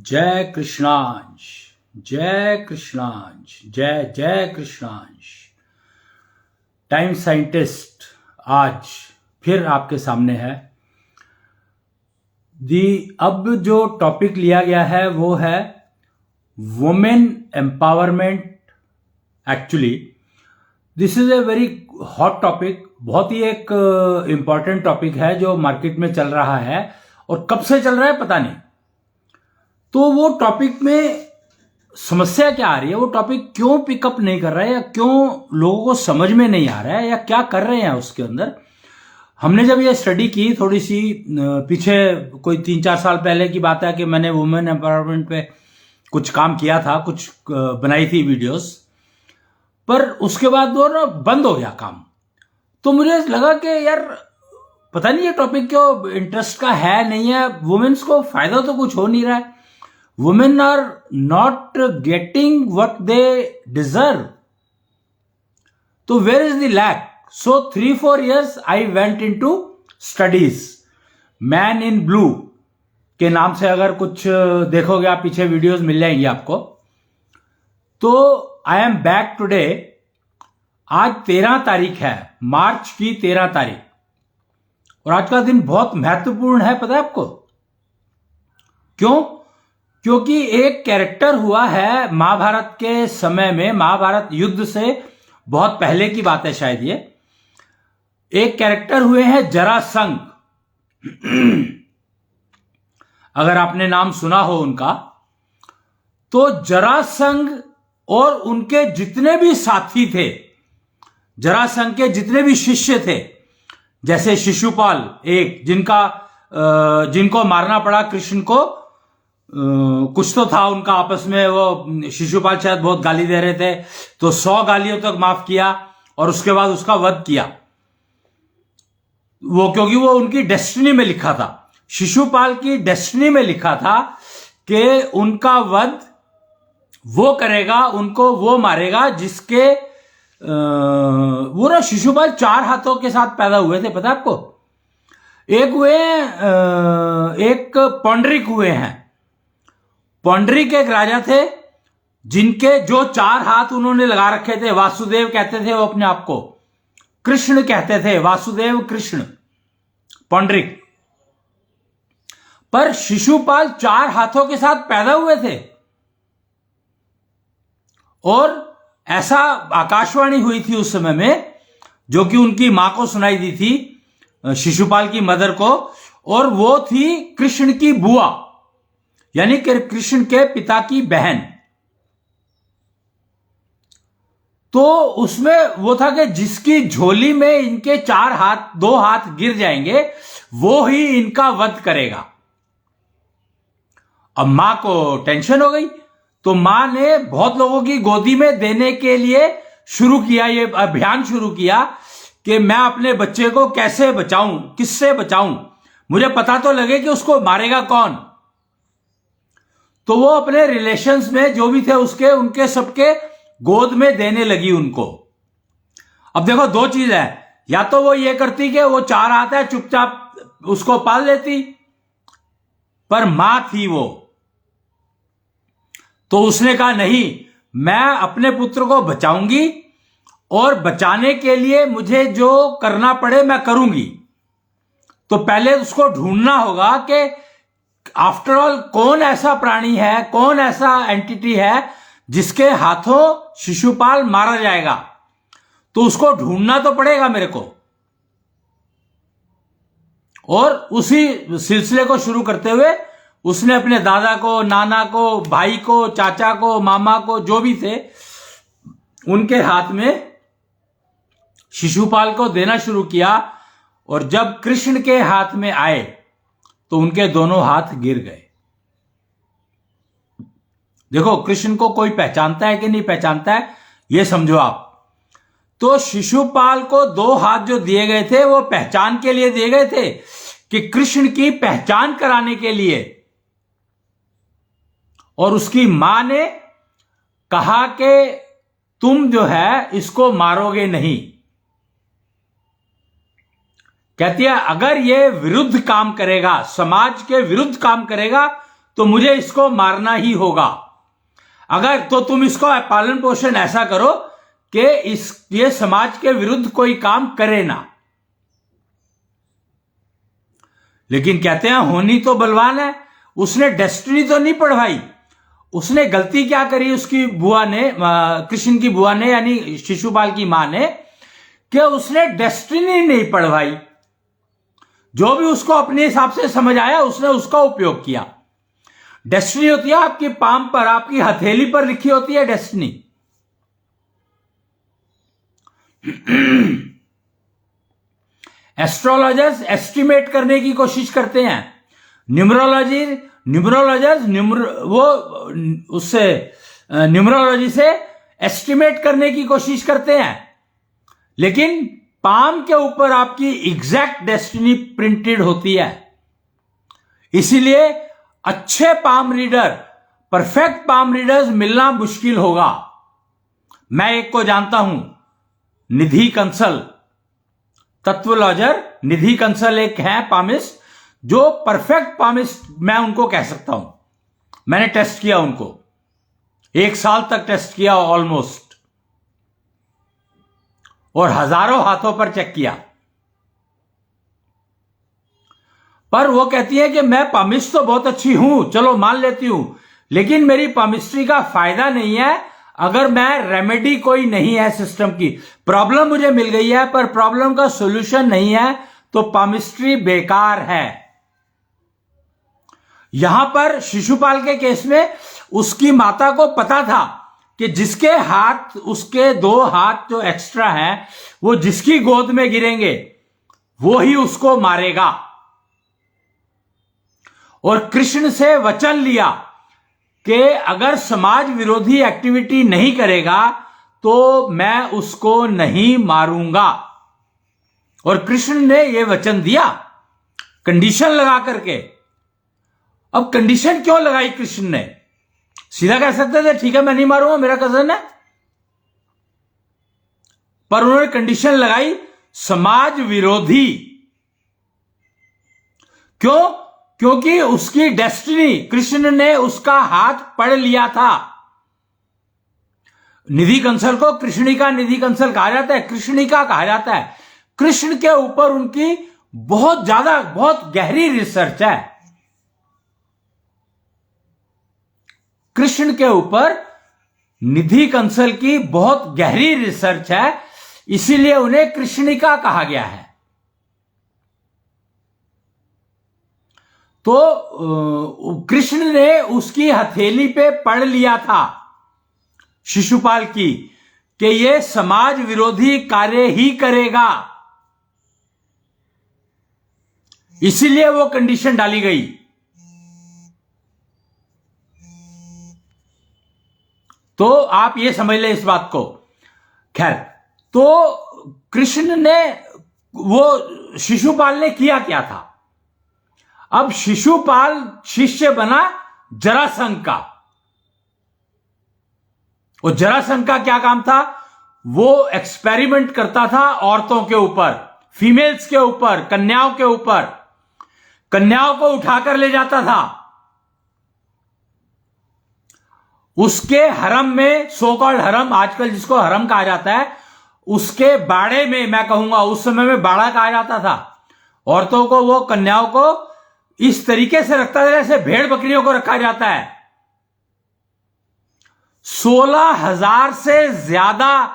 जय कृष्णांश, जय कृष्णांश, जय जय कृष्णांश। टाइम साइंटिस्ट आज फिर आपके सामने है। अब जो टॉपिक लिया गया है वो है women empowerment. Actually this is a very hot topic, बहुत ही एक इम्पॉर्टेंट टॉपिक है जो मार्केट में चल रहा है और कब से चल रहा है पता नहीं। तो वो टॉपिक में समस्या क्या आ रही है, वो टॉपिक क्यों पिकअप नहीं कर रहा है या क्यों लोगों को समझ में नहीं आ रहा है या क्या कर रहे हैं उसके अंदर। हमने जब ये स्टडी की थोड़ी सी पीछे, कोई 3-4 साल पहले की बात है कि मैंने वुमेन एम्पावरमेंट पे कुछ काम किया था, कुछ बनाई थी वीडियोस, पर उसके बाद वो ना बंद हो गया काम। तो मुझे लगा कि यार पता नहीं ये टॉपिक क्यों इंटरेस्ट का है नहीं है, वुमेन्स को फायदा तो कुछ हो नहीं रहा है, women are not getting what they deserve. तो where is the lack? So 3-4 years I went into studies. Man in blue के नाम से अगर कुछ देखोगे आप, पीछे वीडियोस मिल जाएंगी आपको। तो आई एम बैक टुडे। आज 13 तारीख है, मार्च की 13 तारीख, और आज का दिन बहुत महत्वपूर्ण है। पता है आपको क्यों? क्योंकि एक कैरेक्टर हुआ है महाभारत के समय में, महाभारत युद्ध से बहुत पहले की बात है शायद ये। एक कैरेक्टर हुए हैं जरासंध। अगर आपने नाम सुना हो उनका, तो जरासंध और उनके जितने भी साथी थे, जरासंध के जितने भी शिष्य थे, जैसे शिशुपाल एक, जिनको मारना पड़ा कृष्ण को, कुछ तो था उनका आपस में, वो शिशुपाल शायद बहुत गाली दे रहे थे तो 100 गालियों तक माफ किया और उसके बाद उसका वध किया वो, क्योंकि वो उनकी डेस्टिनी में लिखा था, शिशुपाल की डेस्टिनी में लिखा था कि उनका वध वो करेगा, उनको वो मारेगा जिसके वो ना शिशुपाल 4 हाथों के साथ पैदा हुए थे, पता है आपको? एक हुए एक पौंडरिक हुए हैं। पौंडरिक एक राजा थे जिनके जो 4 हाथ उन्होंने लगा रखे थे। वासुदेव कहते थे वो अपने आप को, कृष्ण कहते थे, वासुदेव कृष्ण, पौंडरिक। पर शिशुपाल 4 हाथों के साथ पैदा हुए थे और ऐसा आकाशवाणी हुई थी उस समय में, जो कि उनकी मां को सुनाई दी थी, शिशुपाल की मदर को, और वो थी कृष्ण की बुआ, यानी कि कृष्ण के पिता की बहन। तो उसमें वो था कि जिसकी झोली में इनके 2 हाथ गिर जाएंगे वो ही इनका वध करेगा। अब मां को टेंशन हो गई, तो मां ने बहुत लोगों की गोदी में देने के लिए शुरू किया, ये अभियान शुरू किया कि मैं अपने बच्चे को कैसे बचाऊं, किससे बचाऊं, मुझे पता तो लगे कि उसको मारेगा कौन। तो वो अपने रिलेशंस में जो भी थे उनके सबके गोद में देने लगी उनको। अब देखो 2 चीज है, या तो वो ये करती कि वो 4 हाथ है, चुपचाप उसको पाल लेती, पर मां थी वो, तो उसने कहा नहीं, मैं अपने पुत्र को बचाऊंगी और बचाने के लिए मुझे जो करना पड़े मैं करूंगी। तो पहले उसको ढूंढना होगा कि आफ्टर ऑल कौन ऐसा प्राणी है, कौन ऐसा एंटिटी है जिसके हाथों शिशुपाल मारा जाएगा। तो उसको ढूंढना तो पड़ेगा मेरे को, और उसी सिलसिले को शुरू करते हुए उसने अपने दादा को, नाना को, भाई को, चाचा को, मामा को, जो भी थे उनके हाथ में शिशुपाल को देना शुरू किया। और जब कृष्ण के हाथ में आए तो उनके दोनों हाथ गिर गए। देखो कृष्ण को कोई पहचानता है कि नहीं पहचानता है, ये समझो आप। तो शिशुपाल को 2 हाथ जो दिए गए थे वो पहचान के लिए दिए गए थे, कि कृष्ण की पहचान कराने के लिए। और उसकी मां ने कहा कि तुम जो है इसको मारोगे नहीं। कहती है अगर ये विरुद्ध काम करेगा, समाज के विरुद्ध काम करेगा, तो मुझे इसको मारना ही होगा। अगर तो तुम इसको पालन पोषण ऐसा करो कि ये समाज के विरुद्ध कोई काम करे ना। लेकिन कहते हैं होनी तो बलवान है, उसने डेस्टिनी तो नहीं पढ़वाई। उसने गलती क्या करी उसकी बुआ ने, कृष्ण की बुआ ने यानी शिशुपाल की मां ने, कि उसने डेस्टिनी नहीं पढ़वाई। जो भी उसको अपने हिसाब से समझ आया उसने उसका उपयोग किया। डेस्टिनी होती है आपकी पाम पर, आपकी हथेली पर लिखी होती है डेस्टिनी। एस्ट्रोलॉजर्स एस्टिमेट करने की कोशिश करते हैं, न्यूमरोलॉजर्स वो उससे न्यूमरोलॉजी से एस्टिमेट करने की कोशिश करते हैं, लेकिन पाम के ऊपर आपकी एग्जैक्ट डेस्टिनी प्रिंटेड होती है। इसीलिए अच्छे palm reader, perfect palm readers मिलना मुश्किल होगा। मैं एक को जानता हूं, निधि कंसल, तत्वलॉजर निधि कंसल एक है पामिस्ट, जो परफेक्ट पामिस्ट मैं उनको कह सकता हूं। मैंने टेस्ट किया उनको, 1 साल तक टेस्ट किया ऑलमोस्ट, और हजारों हाथों पर चेक किया। पर वो कहती है कि मैं पामिस्ट तो बहुत अच्छी हूं, चलो मान लेती हूं, लेकिन मेरी पामिस्ट्री का फायदा नहीं है अगर मैं रेमेडी कोई नहीं है सिस्टम की। प्रॉब्लम मुझे मिल गई है पर प्रॉब्लम का सॉल्यूशन नहीं है, तो पामिस्ट्री बेकार है। यहां पर शिशुपाल के केस में उसकी माता को पता था कि जिसके हाथ, उसके 2 हाथ जो एक्स्ट्रा हैं, वो जिसकी गोद में गिरेंगे वो ही उसको मारेगा। और कृष्ण से वचन लिया कि अगर समाज विरोधी एक्टिविटी नहीं करेगा तो मैं उसको नहीं मारूंगा। और कृष्ण ने यह वचन दिया कंडीशन लगा करके। अब कंडीशन क्यों लगाई कृष्ण ने? सीधा कह सकते थे ठीक है मैं नहीं मारूंगा, मेरा कजन है, पर उन्होंने कंडीशन लगाई समाज विरोधी। क्यों? क्योंकि उसकी डेस्टिनी, कृष्ण ने उसका हाथ पढ़ लिया था। निधि कंसल को कृष्णिका निधि कंसल कहा जाता है, कृष्णिका कहा जाता है। कृष्ण के ऊपर उनकी बहुत ज्यादा, बहुत गहरी रिसर्च है। कृष्ण के ऊपर निधि कंसल की बहुत गहरी रिसर्च है, इसीलिए उन्हें कृष्णिका कहा गया है। तो कृष्ण ने उसकी हथेली पे पढ़ लिया था शिशुपाल की कि यह समाज विरोधी कार्य ही करेगा, इसीलिए वो कंडीशन डाली गई। तो आप ये समझ लें इस बात को। खैर, तो कृष्ण ने, वो शिशुपाल ने किया क्या था? अब शिशुपाल शिष्य बना जरासंध का। और जरासंध का क्या काम था? वो एक्सपेरिमेंट करता था औरतों के ऊपर, फीमेल्स के ऊपर, कन्याओं के ऊपर। कन्याओं को उठाकर ले जाता था, उसके हरम में, सो कॉल्ड हरम, आजकल जिसको हरम कहा जाता है, उसके बाड़े में, मैं कहूंगा उस समय में बाड़ा कहा जाता था। औरतों को, वो कन्याओं को इस तरीके से रखता था जैसे भेड़ बकरियों को रखा जाता है। 16,000 से ज्यादा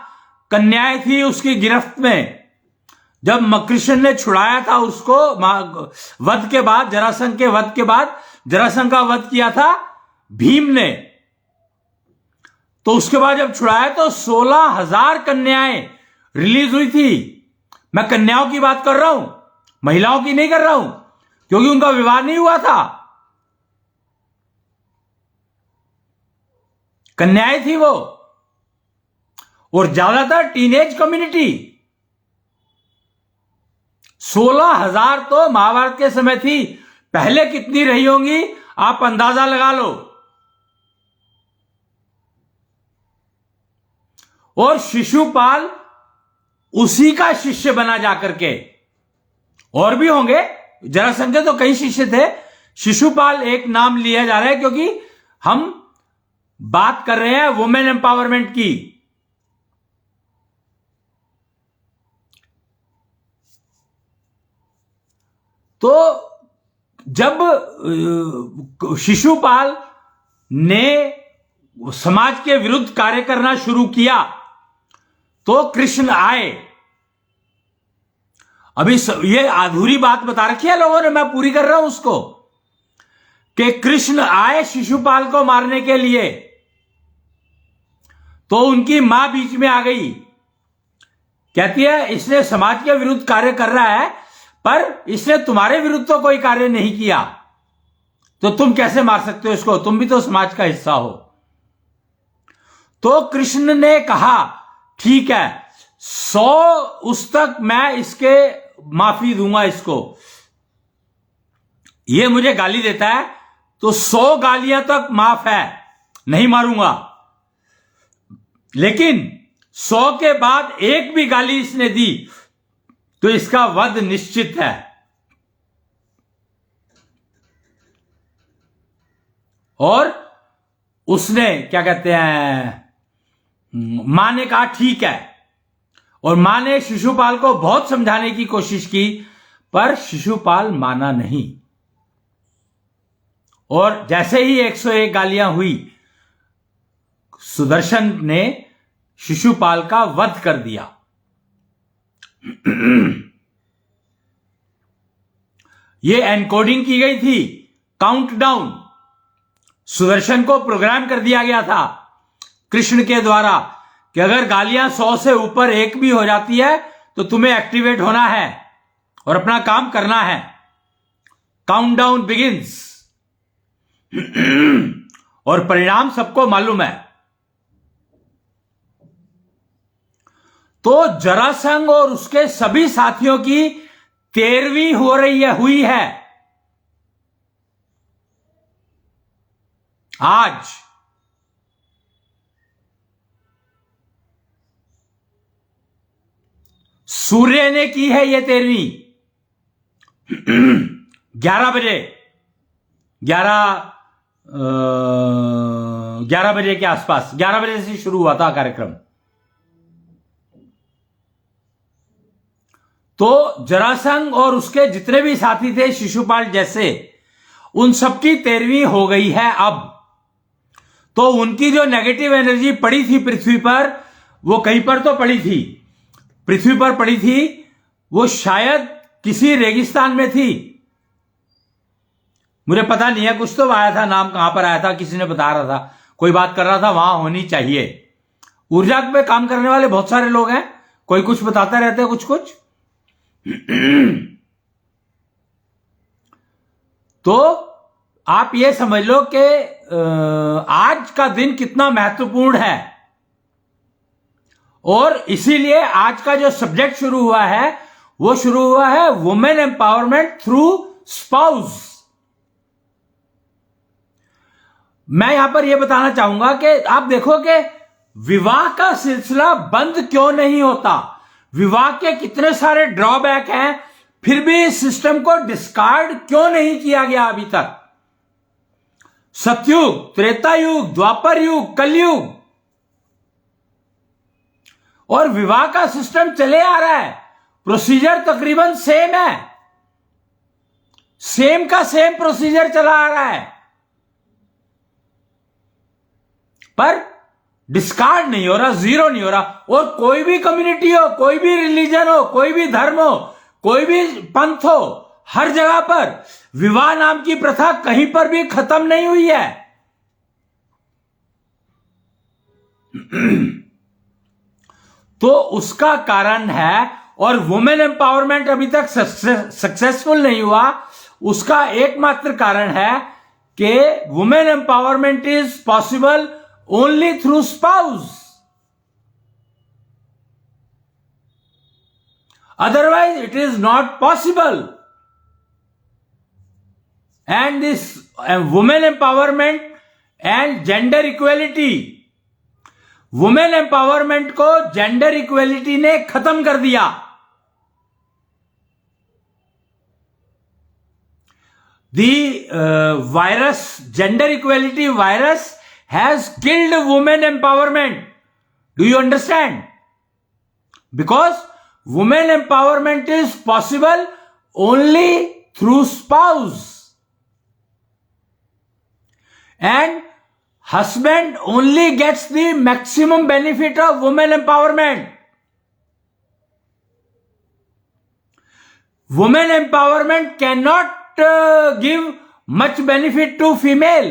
कन्याएं थी उसकी गिरफ्त में। जब कृष्ण ने छुड़ाया था उसको वध के बाद, जरासंध के वध के बाद, जरासंध का वध किया था भीम ने, तो उसके बाद जब छुड़ाया तो 16,000 कन्याएं रिलीज हुई थी। मैं कन्याओं की बात कर रहा हूं, महिलाओं की नहीं कर रहा हूं, क्योंकि उनका विवाह नहीं हुआ था। कन्याएं थी वो, और ज्यादातर टीनेज कम्युनिटी। 16,000 तो महाभारत के समय थी, पहले कितनी रही होंगी आप अंदाजा लगा लो। और शिशुपाल उसी का शिष्य बना जाकर के। और भी होंगे, जरासंध के तो कई शिष्य थे, शिशुपाल एक नाम लिया जा रहा है क्योंकि हम बात कर रहे हैं वुमेन एम्पावरमेंट की। तो जब शिशुपाल ने समाज के विरुद्ध कार्य करना शुरू किया तो कृष्ण आए। अभी ये अधूरी बात बता रखी है लोगों ने, मैं पूरी कर रहा हूं उसको, कि कृष्ण आए शिशुपाल को मारने के लिए। तो उनकी मां बीच में आ गई, कहती है इसने समाज के विरुद्ध कार्य कर रहा है पर इसने तुम्हारे विरुद्ध तो कोई कार्य नहीं किया, तो तुम कैसे मार सकते हो इसको, तुम भी तो समाज का हिस्सा हो। तो कृष्ण ने कहा ठीक है 100 उस तक मैं इसके माफी दूंगा, इसको ये मुझे गाली देता है तो 100 गालियां तक माफ है, नहीं मारूंगा। लेकिन 100 के बाद एक भी गाली इसने दी तो इसका वध निश्चित है। और उसने क्या कहते हैं, मां ने कहा ठीक है, और मां ने शिशुपाल को बहुत समझाने की कोशिश की पर शिशुपाल माना नहीं। और जैसे ही 101 गालियां हुई सुदर्शन ने शिशुपाल का वध कर दिया। ये एनकोडिंग की गई थी, काउंटडाउन सुदर्शन को प्रोग्राम कर दिया गया था कृष्ण के द्वारा कि अगर गालियां 100 से ऊपर एक भी हो जाती है तो तुम्हें एक्टिवेट होना है और अपना काम करना है। Countdown begins. और परिणाम सबको मालूम है। तो जरासंध और उसके सभी साथियों की 13वीं हुई है आज। सूर्य ने की है ये 13वीं 11 बजे 11 बजे के आसपास, 11 बजे से शुरू हुआ था कार्यक्रम। तो जरासंध और उसके जितने भी साथी थे शिशुपाल जैसे, उन सबकी 13वीं हो गई है अब। तो उनकी जो नेगेटिव एनर्जी पड़ी थी पृथ्वी पर, वो कहीं पर तो पड़ी थी, पृथ्वी पर पड़ी थी, वो शायद किसी रेगिस्तान में थी, मुझे पता नहीं है, कुछ तो आया था, नाम कहां पर आया था, किसी ने बता रहा था, कोई बात कर रहा था वहां होनी चाहिए। ऊर्जा पे काम करने वाले बहुत सारे लोग हैं, कोई कुछ बताते रहते हैं कुछ कुछ। तो आप ये समझ लो कि आज का दिन कितना महत्वपूर्ण है, और इसीलिए आज का जो सब्जेक्ट शुरू हुआ है वो शुरू हुआ है वुमेन एम्पावरमेंट थ्रू स्पाउस। मैं यहां पर यह बताना चाहूंगा कि आप देखो कि विवाह का सिलसिला बंद क्यों नहीं होता, विवाह के कितने सारे ड्रॉबैक हैं, फिर भी इस सिस्टम को डिस्कार्ड क्यों नहीं किया गया अभी तक। सतयुग, त्रेता युग, द्वापर युग, कलयुग, और विवाह का सिस्टम चले आ रहा है, प्रोसीजर तकरीबन सेम है, सेम का सेम प्रोसीजर चला आ रहा है, पर डिस्कार्ड नहीं हो रहा, जीरो नहीं हो रहा। और कोई भी कम्युनिटी हो, कोई भी रिलीजन हो, कोई भी धर्म हो, कोई भी पंथ हो, हर जगह पर विवाह नाम की प्रथा कहीं पर भी खत्म नहीं हुई है। तो उसका कारण है, और वुमेन एम्पावरमेंट अभी तक सक्सेसफुल नहीं हुआ, उसका एकमात्र कारण है कि women empowerment is possible only through spouse, otherwise it is not possible. And this women empowerment and gender equality, women empowerment को जेंडर इक्वेलिटी ने खत्म कर दिया। the virus, gender equality virus has killed women empowerment. Do you understand? Because women empowerment is possible only through spouse. And husband only gets the maximum benefit of women empowerment. Women empowerment cannot give much benefit to female.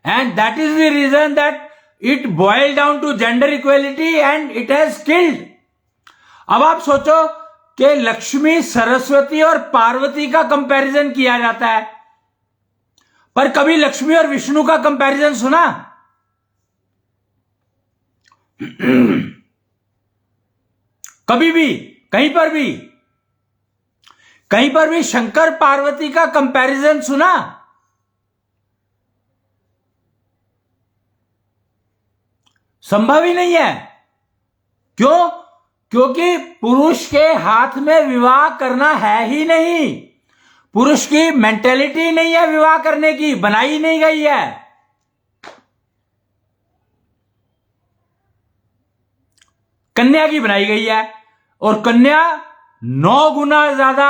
And that is the reason that it boiled down to gender equality and it has killed. अब आप सोचो कि लक्ष्मी, सरस्वती और पार्वती का comparison किया जाता है, पर कभी लक्ष्मी और विष्णु का कंपैरिजन सुना? कभी भी, कहीं पर भी शंकर पार्वती का कंपैरिजन सुना? संभव ही नहीं है। क्यों? क्योंकि पुरुष के हाथ में विवाह करना है ही नहीं। पुरुष की मेंटेलिटी नहीं है विवाह करने की, बनाई नहीं गई है। कन्या की बनाई गई है, और कन्या 9 गुना ज्यादा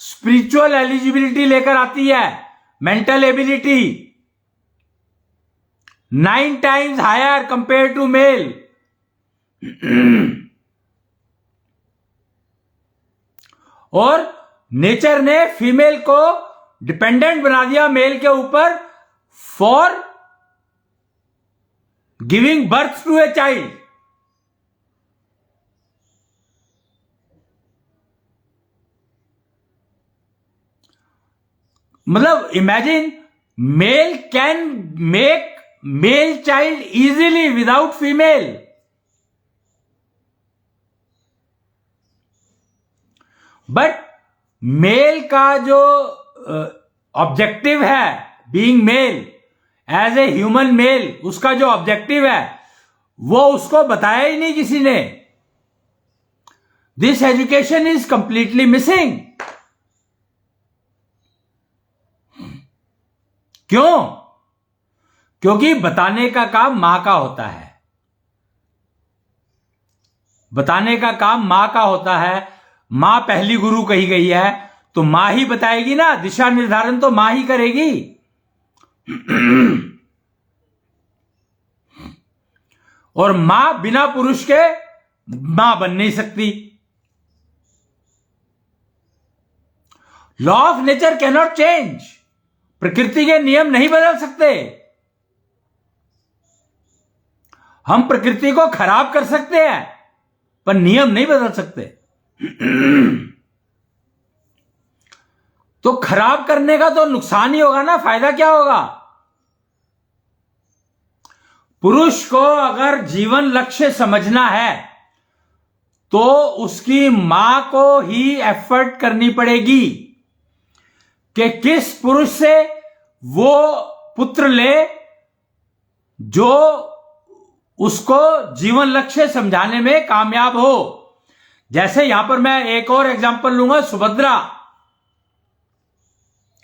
स्पिरिचुअल एलिजिबिलिटी लेकर आती है, mental ability 9 times higher compare to male. और नेचर ने फीमेल को डिपेंडेंट बना दिया मेल के ऊपर for giving birth to a child. मतलब imagine, male can make male child easily without female, but male का जो ऑब्जेक्टिव है, being male as a human male, उसका जो ऑब्जेक्टिव है वो उसको बताया ही नहीं किसी ने। This education is completely missing. क्यों? क्योंकि बताने का काम मां का होता है। बताने का काम मां का होता है। मां पहली गुरु कही गई है, तो मां ही बताएगी ना, दिशा निर्धारण तो मां ही करेगी। और मां बिना पुरुष के मां बन नहीं सकती। Law of nature cannot change. प्रकृति के नियम नहीं बदल सकते। हम प्रकृति को खराब कर सकते हैं, पर नियम नहीं बदल सकते। तो खराब करने का तो नुकसान ही होगा ना, फायदा क्या होगा? पुरुष को अगर जीवन लक्ष्य समझना है तो उसकी मां को ही एफर्ट करनी पड़ेगी कि किस पुरुष से वो पुत्र ले जो उसको जीवन लक्ष्य समझाने में कामयाब हो। जैसे यहां पर मैं एक और एग्जांपल लूंगा, सुभद्रा,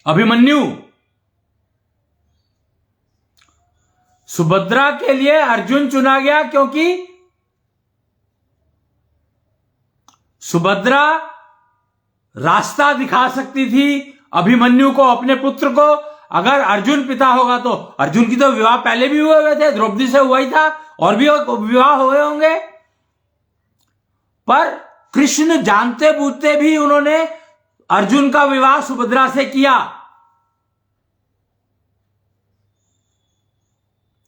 अभिमन्यु। सुभद्रा के लिए अर्जुन चुना गया क्योंकि सुभद्रा रास्ता दिखा सकती थी अभिमन्यु को, अपने पुत्र को। अगर अर्जुन पिता होगा तो अर्जुन की तो विवाह पहले भी हुए थे, द्रौपदी से हुआ ही था, और भी विवाह हुए होंगे। पर कृष्ण जानते बूझते भी उन्होंने अर्जुन का विवाह सुभद्रा से किया।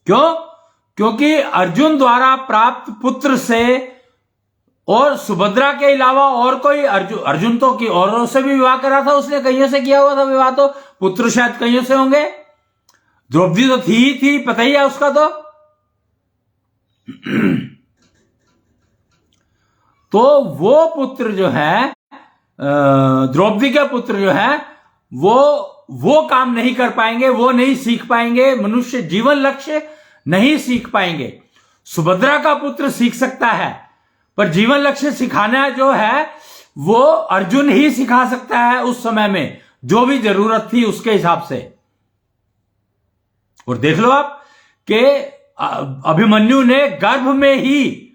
क्यों? क्योंकि अर्जुन द्वारा प्राप्त पुत्र से और सुभद्रा के अलावा और कोई, अर्जुन तो की औरों से भी विवाह करा था उसने, कईयों से किया हुआ था विवाह, तो पुत्र शायद कईयों से होंगे। द्रौपदी तो थी, पता ही है उसका। तो वो पुत्र जो है, द्रौपदी के पुत्र जो है, वो काम नहीं कर पाएंगे, वो नहीं सीख पाएंगे, मनुष्य जीवन लक्ष्य नहीं सीख पाएंगे। सुभद्रा का पुत्र सीख सकता है, पर जीवन लक्ष्य सिखाना जो है वो अर्जुन ही सिखा सकता है उस समय में, जो भी जरूरत थी उसके हिसाब से। और देख लो आप कि अभिमन्यु ने गर्भ में ही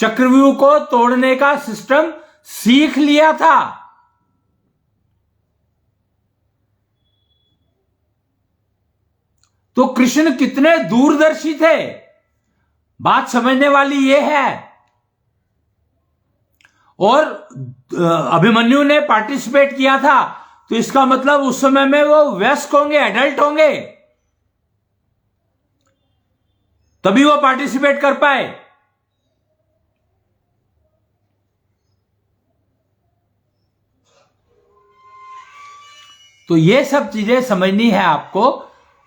चक्रव्यूह को तोड़ने का सिस्टम सीख लिया था। तो कृष्ण कितने दूरदर्शी थे, बात समझने वाली यह है। और अभिमन्यु ने पार्टिसिपेट किया था, तो इसका मतलब उस समय में वो वयस्क होंगे, एडल्ट होंगे, तभी वो पार्टिसिपेट कर पाए। तो ये सब चीजें समझनी है आपको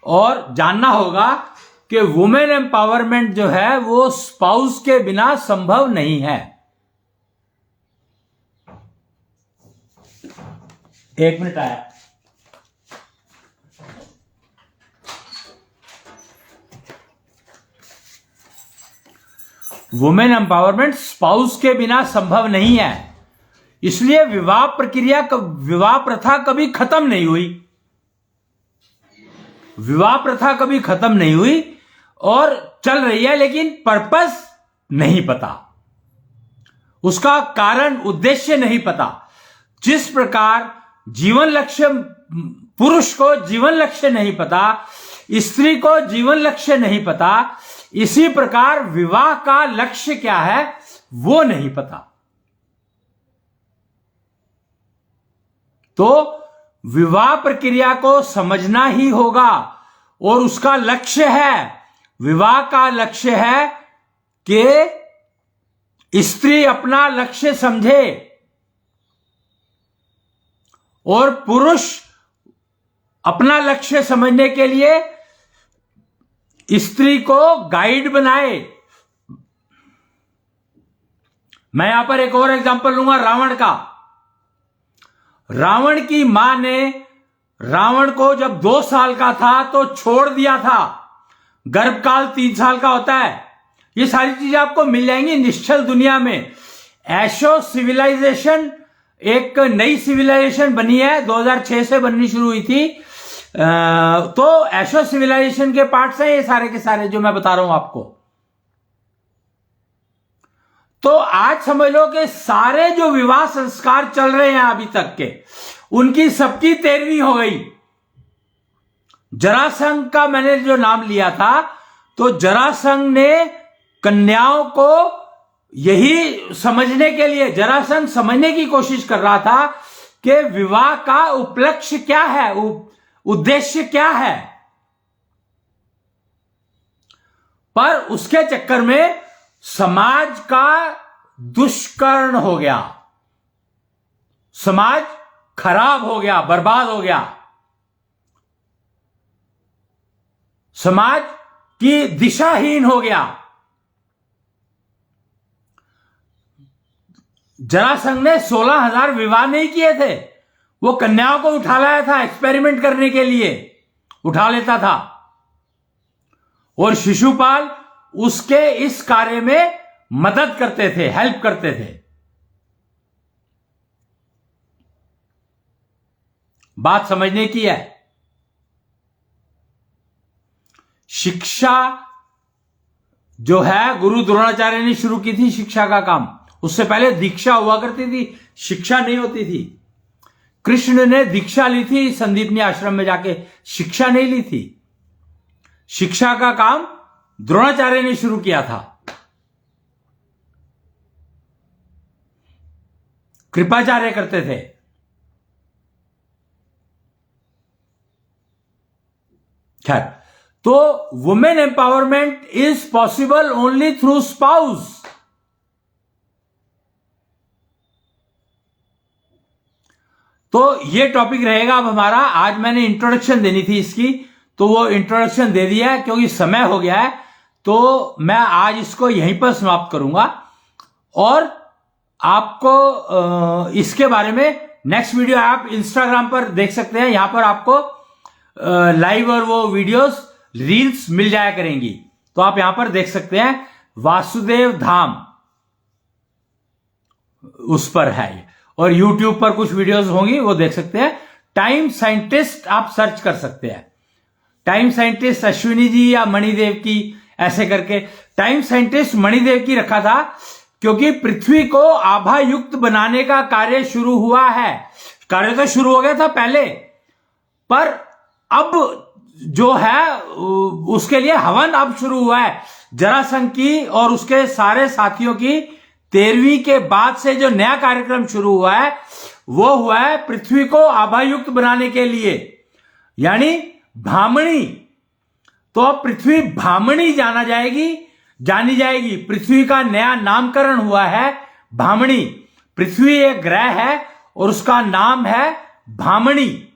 और जानना होगा कि वुमेन एम्पावरमेंट जो है वो स्पाउस के बिना संभव नहीं है। एक मिनट आया। वुमेन एम्पावरमेंट स्पाउस के बिना संभव नहीं है, इसलिए विवाह प्रथा कभी खत्म नहीं हुई। विवाह प्रथा कभी खत्म नहीं हुई और चल रही है, लेकिन पर्पस नहीं पता, उसका कारण उद्देश्य नहीं पता। जिस प्रकार जीवन लक्ष्य, पुरुष को जीवन लक्ष्य नहीं पता, स्त्री को जीवन लक्ष्य नहीं पता, इसी प्रकार विवाह का लक्ष्य क्या है वो नहीं पता। तो विवाह प्रक्रिया को समझना ही होगा और उसका लक्ष्य है, विवाह का लक्ष्य है कि स्त्री अपना लक्ष्य समझे और पुरुष अपना लक्ष्य समझने के लिए स्त्री को गाइड बनाए। मैं यहां पर एक और एग्जांपल लूंगा रावण का। रावण की मां ने रावण को जब 2 साल का था तो छोड़ दिया था। गर्भकाल 3 साल का होता है। ये सारी चीजें आपको मिल जाएंगी निश्चल दुनिया में। एशो सिविलाइजेशन एक नई सिविलाइजेशन बनी है, 2006 से बननी शुरू हुई थी। तो एशो सिविलाइजेशन के पार्ट्स हैं ये सारे के सारे जो मैं बता रहा हूं आपको। तो आज समझ लो कि सारे जो विवाह संस्कार चल रहे हैं अभी तक के, उनकी सबकी 13वीं हो गई। जरासंध का मैंने जो नाम लिया था, तो जरासंध ने कन्याओं को यही समझने के लिए, जरासंध समझने की कोशिश कर रहा था कि विवाह का उपलक्ष्य क्या है, उद्देश्य क्या है। पर उसके चक्कर में समाज का दुष्कर्म हो गया, समाज खराब हो गया, बर्बाद हो गया, समाज की दिशाहीन हो गया। जरासंध ने 16,000 विवाह नहीं किए थे, वो कन्याओं को उठा लाया था, एक्सपेरिमेंट करने के लिए उठा लेता था। और शिशुपाल उसके इस कार्य में मदद करते थे, हेल्प करते थे। बात समझने की है। शिक्षा जो है गुरु द्रोणाचार्य ने शुरू की थी, शिक्षा का काम। उससे पहले दीक्षा हुआ करती थी, शिक्षा नहीं होती थी। कृष्ण ने दीक्षा ली थी संदीपनी आश्रम में जाके, शिक्षा नहीं ली थी। शिक्षा का काम द्रोणाचार्य ने शुरू किया था। कृपाचार्य करते थे। खैर, तो women empowerment is possible only through spouse. तो ये टॉपिक रहेगा अब हमारा। आज मैंने इंट्रोडक्शन देनी थी इसकी, तो वो इंट्रोडक्शन दे दिया है। क्योंकि समय हो गया है, तो मैं आज इसको यहीं पर समाप्त करूंगा और आपको इसके बारे में नेक्स्ट वीडियो आप इंस्टाग्राम पर देख सकते हैं। यहां पर आपको लाइव और वो वीडियोस, रील्स मिल जाया करेंगी, तो आप यहां पर देख सकते हैं। वासुदेव धाम उस पर है। और YouTube पर कुछ वीडियोस होंगी, वो देख सकते हैं। टाइम साइंटिस्ट आप सर्च कर सकते हैं, टाइम साइंटिस्ट अश्विनी जी या मणिदेव की, ऐसे करके। टाइम साइंटिस्ट मणिदेव की रखा था क्योंकि पृथ्वी को आभा युक्त बनाने का कार्य शुरू हुआ है। कार्य तो शुरू हो गया था पहले, पर अब जो है उसके लिए हवन अब शुरू हुआ है। जरासंध की और उसके सारे साथियों की 13वीं के बाद से जो नया कार्यक्रम शुरू हुआ है, वो हुआ है पृथ्वी को आभायुक्त बनाने के लिए, यानी भामणी। तो अब पृथ्वी भामणी जानी जाएगी। पृथ्वी का नया नामकरण हुआ है भामणी। पृथ्वी एक ग्रह है और उसका नाम है भामणी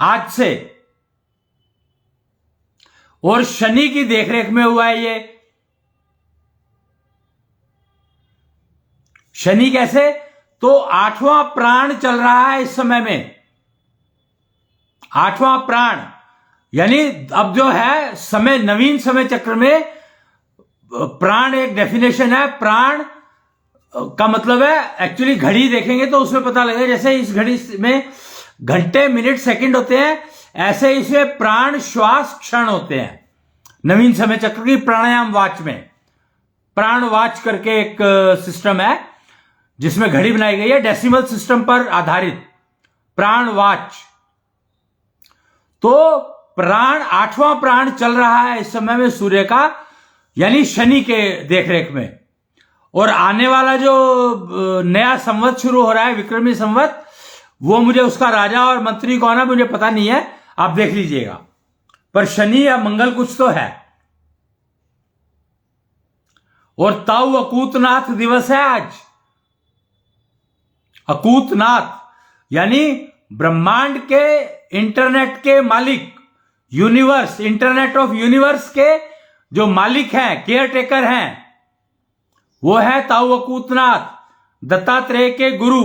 आज से। और शनि की देखरेख में हुआ है ये। शनि कैसे? तो 8वां प्राण चल रहा है इस समय में। 8वां प्राण यानी अब जो है समय, नवीन समय चक्र में प्राण एक डेफिनेशन है। प्राण का मतलब है, एक्चुअली घड़ी देखेंगे तो उसमें पता लगेगा, जैसे इस घड़ी में घंटे मिनट सेकंड होते हैं, ऐसे इसमें प्राण श्वास क्षण होते हैं। नवीन समय चक्र की प्राणायाम वाच में प्राण वाच करके एक सिस्टम है जिसमें घड़ी बनाई गई है, डेसिमल सिस्टम पर आधारित प्राण वाच। तो प्राण 8वां प्राण चल रहा है इस समय में सूर्य का, यानी शनि के देखरेख में। और आने वाला जो नया संवत शुरू हो रहा है, विक्रमी संवत, वो मुझे उसका राजा और मंत्री कौन है मुझे पता नहीं है, आप देख लीजिएगा। पर शनि या मंगल कुछ तो है। और ताऊ अकूतनाथ दिवस है आज। अकूतनाथ यानी ब्रह्मांड के, इंटरनेट के मालिक, यूनिवर्स, इंटरनेट ऑफ यूनिवर्स के जो मालिक हैं, केयर टेकर हैं, वो है ताऊ अकूतनाथ, दत्तात्रेय के गुरु।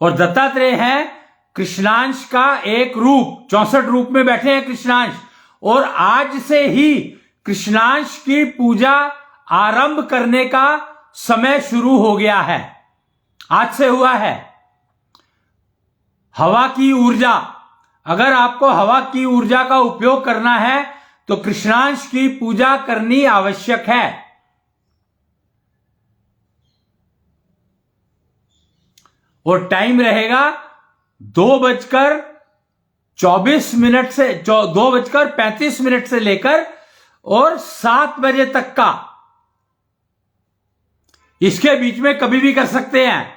और दत्तात्रेय हैं कृष्णांश का एक रूप, 64 रूप में बैठे हैं कृष्णांश। और आज से ही कृष्णांश की पूजा आरंभ करने का समय शुरू हो गया है, आज से हुआ है। हवा की ऊर्जा, अगर आपको हवा की ऊर्जा का उपयोग करना है तो कृष्णांश की पूजा करनी आवश्यक है। और टाइम रहेगा 2:24 से 2:35 से लेकर और 7 बजे तक का। इसके बीच में कभी भी कर सकते हैं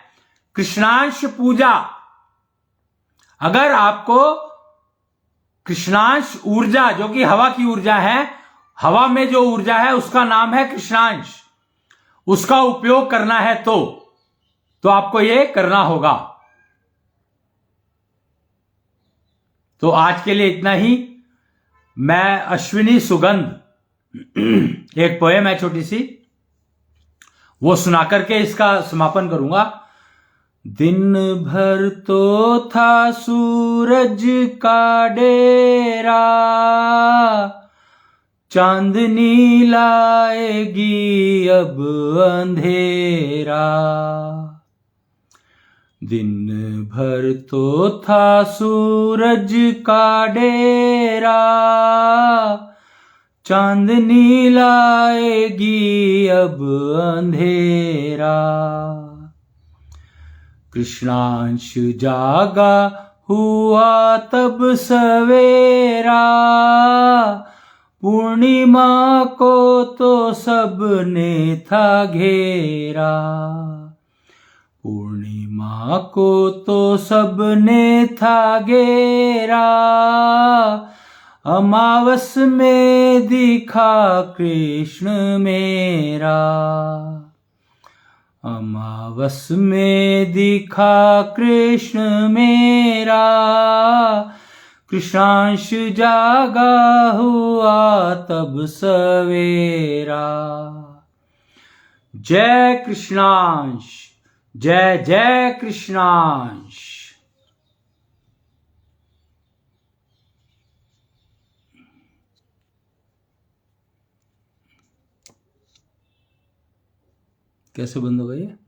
कृष्णांश पूजा। अगर आपको कृष्णांश ऊर्जा, जो कि हवा की ऊर्जा है, हवा में जो ऊर्जा है उसका नाम है कृष्णांश, उसका उपयोग करना है तो आपको यह करना होगा। तो आज के लिए इतना ही। मैं अश्विनी सुगंध, एक पोएम है छोटी सी, वो सुना करके इसका समापन करूंगा। दिन भर तो था सूरज का डेरा, चांदनी लाएगी अब अंधेरा। दिन भर तो था सूरज का डेरा, चांदनी लाएगी अब अंधेरा। कृष्णांश जागा हुआ तब सवेरा, पूर्णिमा को तो सबने था घेरा। पूर्णिमा को तो सबने था घेरा, अमावस में दिखा कृष्ण मेरा। अमावस में दिखा कृष्ण मेरा, कृष्णांश जागा हुआ तब सवेरा। जय कृष्णांश, जय जय कृष्णांश। कैसे बंद होगा ये?